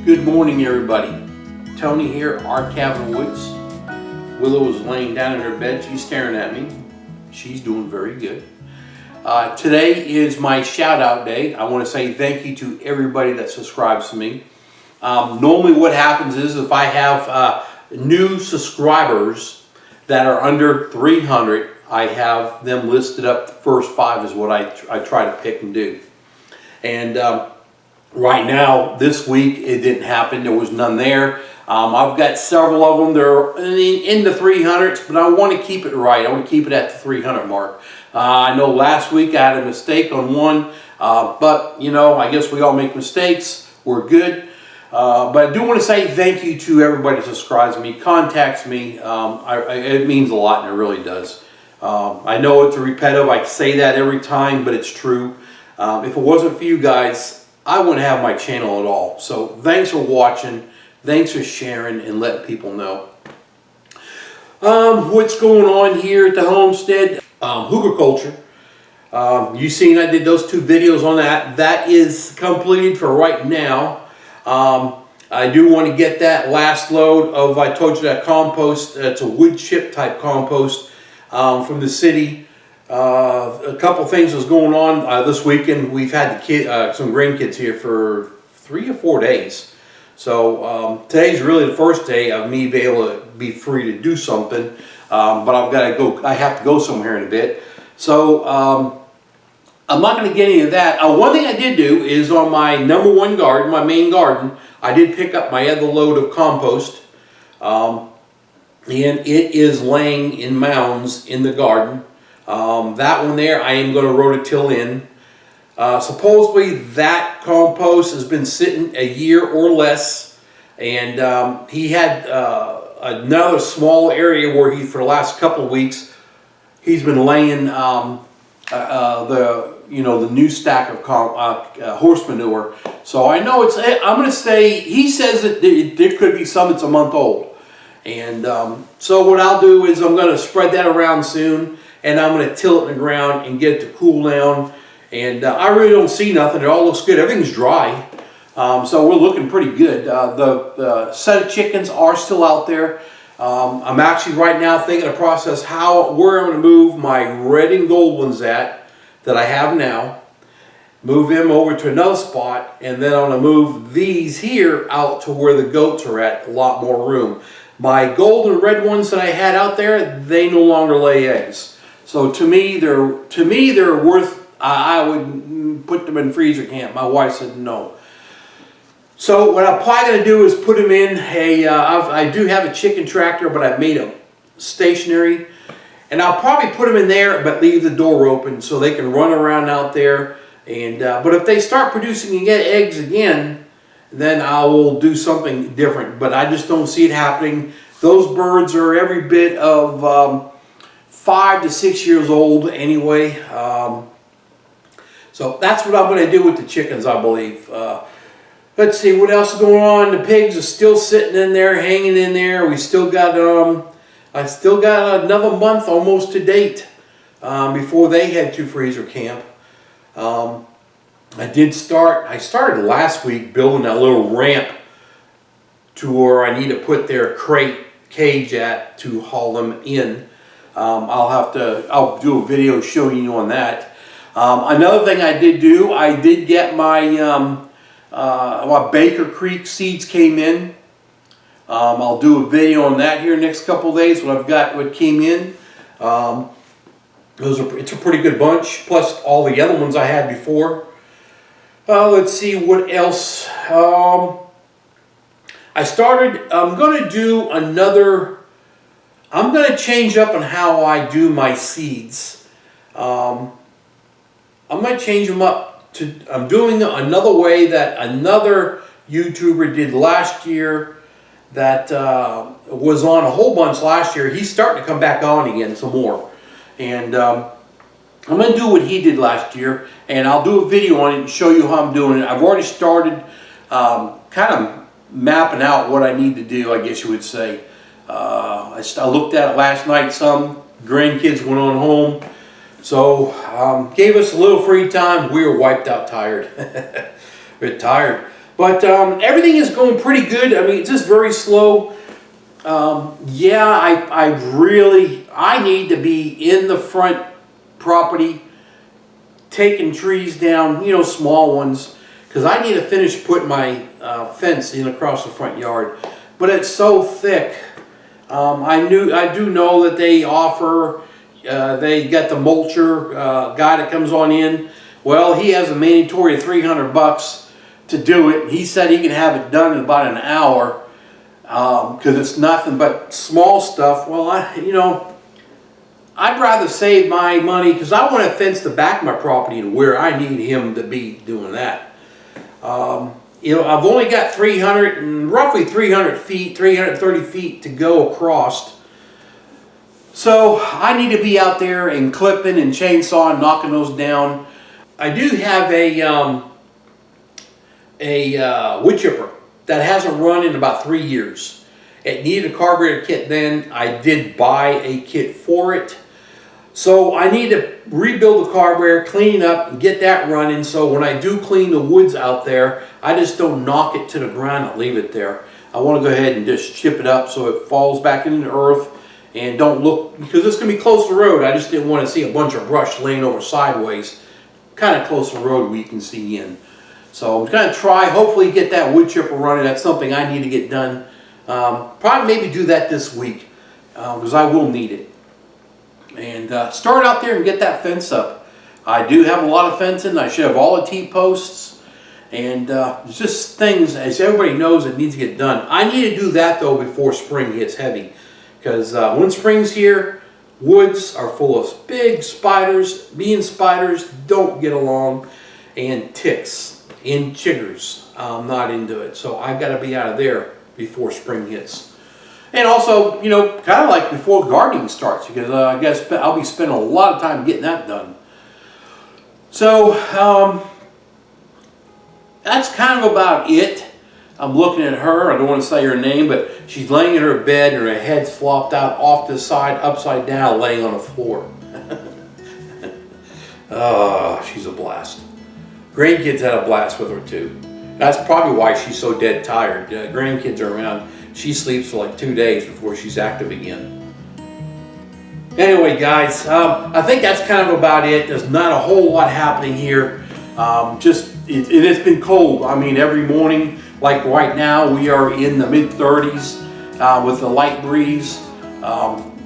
Good morning, everybody. Tony here, our cabin woods. Willow is laying down in her bed. She's staring at me. She's doing very good. Today is my shout out day. I want to say thank you to everybody that subscribes to me. Normally what happens is if I have new subscribers that are under 300, I have them listed up. The first 5 is what I try to pick and do. And right now, this week, it didn't happen. There was none there. I've got several of them. They're in the 300s, but I want to keep it right. I want to keep it at the 300 mark. I know last week I had a mistake on one, but you know, I guess we all make mistakes. We're good. But I do want to say thank you to everybody that subscribes to me, contacts me. It means a lot, and it really does. I know it's repetitive. I say that every time, but it's true. If it wasn't for you guys, I wouldn't have my channel at all. So thanks for watching. Thanks for sharing and letting people know. What's going on here at the homestead? Hooker culture. You seen I did those 2 videos on that. That is completed for right now. I do want to get that last load of, I told you, that compost. It's a wood chip type compost from the city. A couple things was going on this weekend. We've had the some grandkids here for 3 or 4 days. So today's really the first day of me being able to be free to do something. But I've got to go. I have to go somewhere in a bit. So I'm not going to get into that. One thing I did do is on my #1 garden, my main garden, I did pick up my other load of compost. And it is laying in mounds in the garden. That one there, I am going to rototill in. Supposedly that compost has been sitting a year or less, and he had another small area where he, for the last couple of weeks, he's been laying the new stack of horse manure. So I know it's. I'm going to say he says that there could be some that's a month old, and so what I'll do is I'm going to spread that around soon. And I'm going to till it in the ground and get it to cool down. And I really don't see nothing. It all looks good. Everything's dry. So we're looking pretty good. The set of chickens are still out there. I'm actually right now thinking of the process where I'm going to move my red and gold ones that I have now. Move them over to another spot. And then I'm going to move these here out to where the goats are at. A lot more room. My gold and red ones that I had out there, they no longer lay eggs. So to me they're worth. I would put them in freezer camp. My wife said no. So what I'm probably going to do is put them in a. I do have a chicken tractor, but I've made them stationary, and I'll probably put them in there, but leave the door open so they can run around out there. And but if they start producing and get eggs again, then I will do something different. But I just don't see it happening. Those birds are every bit of 5 to 6 years old anyway. So that's what I'm going to do with the chickens, I believe. Let's see what else is going on. The pigs are still sitting in there, hanging in there. We still got I still got another month almost to date before they head to freezer camp. I started last week building that little ramp to where I need to put their cage at to haul them in. I'll do a video showing you on that. Another thing I did do, I did get my Baker Creek seeds came in. I'll do a video on that here next couple of days when I've got what came in. It's a pretty good bunch, plus all the other ones I had before. Let's see what else. I'm going to do another. I'm going to change up on how I do my seeds. I'm going to change them up to, I'm doing another way that another YouTuber did last year that was on a whole bunch last year. He's starting to come back on again some more. And I'm going to do what he did last year, and I'll do a video on it and show you how I'm doing it. I've already started kind of mapping out what I need to do, I guess you would say. I looked at it last night. Some grandkids went on home, so gave us a little free time. We were wiped out tired. We're tired. But everything is going pretty good. I mean, it's just very slow. Yeah, I need to be in the front property, taking trees down, you know, small ones, because I need to finish putting my fence in across the front yard. But it's so thick. I do know that they offer, they got the mulcher guy that comes on in. Well, he has a mandatory of $300 to do it. He said he can have it done in about an hour because it's nothing but small stuff. Well, you know, I'd rather save my money because I want to fence the back of my property to where I need him to be doing that. You know, I've only got roughly 300 feet, 330 feet to go across. So I need to be out there and clipping and chainsawing, knocking those down. I do have a wood chipper that hasn't run in about 3 years. It needed a carburetor kit then. I did buy a kit for it. So I need to rebuild the carburetor, clean it up, and get that running. So when I do clean the woods out there, I just don't knock it to the ground and leave it there. I want to go ahead and just chip it up so it falls back into the earth and don't look, because it's going to be close to the road. I just didn't want to see a bunch of brush laying over sideways, kind of close to the road where you can see in. So I'm going to try, hopefully get that wood chipper running. That's something I need to get done. Probably maybe do that this week because I will need it. And start out there and get that fence up. I do have a lot of fencing. I should have all the T-posts. And it's just things, as everybody knows, it needs to get done. I need to do that though before spring gets heavy. Because when spring's here, woods are full of big spiders. Me and spiders don't get along. And ticks and chiggers. I'm not into it. So I've got to be out of there before spring hits. And also, you know, kind of like before gardening starts, because I guess I'll be spending a lot of time getting that done. So, that's kind of about it. I'm looking at her. I don't want to say her name, but she's laying in her bed and her head's flopped out off to the side, upside down, laying on the floor. Oh, she's a blast. Grandkids had a blast with her too. That's probably why she's so dead tired. Grandkids are around. She sleeps for like 2 days before she's active again. Anyway, guys, I think that's kind of about it. There's not a whole lot happening here. It's been cold. I mean, every morning, like right now, we are in the mid-30s with a light breeze.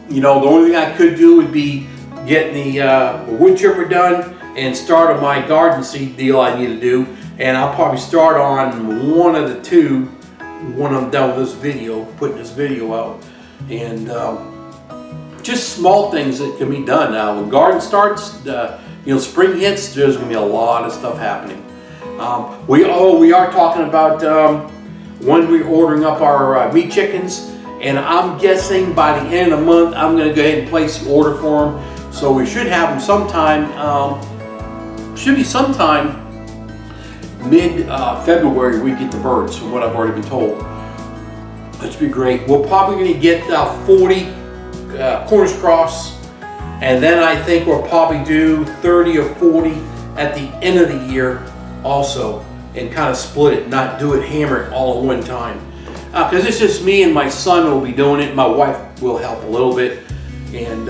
You know, the only thing I could do would be getting the wood chipper done and start on my garden seed deal I need to do. And I'll probably start on one of the two when I'm done with this video, putting this video out. And just small things that can be done. Now when garden starts, you know, spring hits, there's going to be a lot of stuff happening. We are talking about when we're ordering up our meat chickens, and I'm guessing by the end of the month I'm going to go ahead and place the order for them. So we should have them sometime, should be sometime mid-February we get the birds, from what I've already been told. That should be great. We're probably going to get 40 corners cross, and then I think we'll probably do 30 or 40 at the end of the year also, and kind of split it, not do it, hammer it all at one time. Because it's just me and my son will be doing it. My wife will help a little bit, and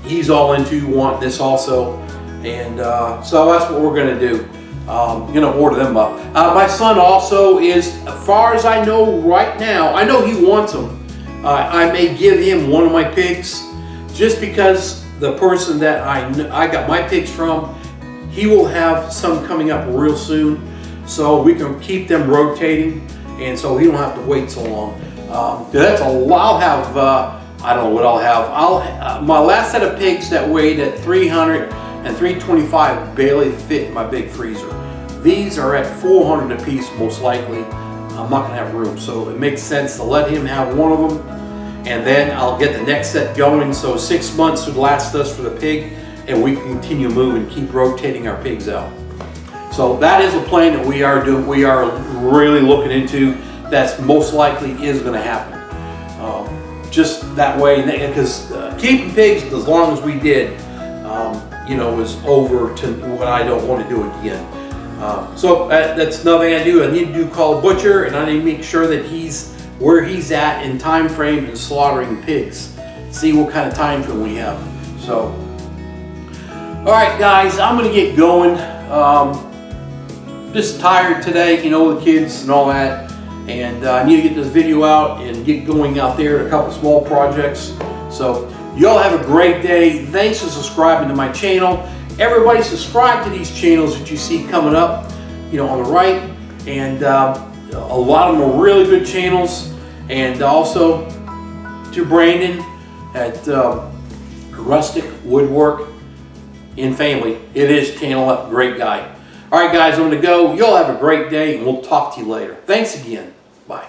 he's all into wanting this also, and so that's what we're going to do. I'm going to order them up. My son also is, as far as I know right now, I know he wants them. I may give him one of my pigs, just because the person that I got my pigs from, he will have some coming up real soon, so we can keep them rotating, and so he don't have to wait so long. That's a lot. I'll have, I don't know what I'll have. My last set of pigs that weighed at 300 and 325 barely fit in my big freezer. These are at 400 a piece, most likely. I'm not going to have room, so it makes sense to let him have one of them, and then I'll get the next set going. So 6 months would last us for the pig, and we can continue moving, keep rotating our pigs out. So that is a plan that we are doing. We are really looking into. That's most likely is going to happen. Just that way, because keeping pigs as long as we did, you know, is over to what I don't want to do again. So that's another thing I do. I need to do call a butcher, and I need to make sure that he's where he's at in time frame in slaughtering pigs. See what kind of time frame we have. So, all right, guys, I'm gonna get going. Just tired today, you know, the kids and all that, and I need to get this video out and get going out there in a couple small projects. So, y'all have a great day. Thanks for subscribing to my channel. Everybody subscribe to these channels that you see coming up, you know, on the right, and a lot of them are really good channels. And also to Brandon at Rustic Woodwork in Family. It is channel up, great guy. All right, guys, I'm going to go. Y'all have a great day, and we'll talk to you later. Thanks again. Bye.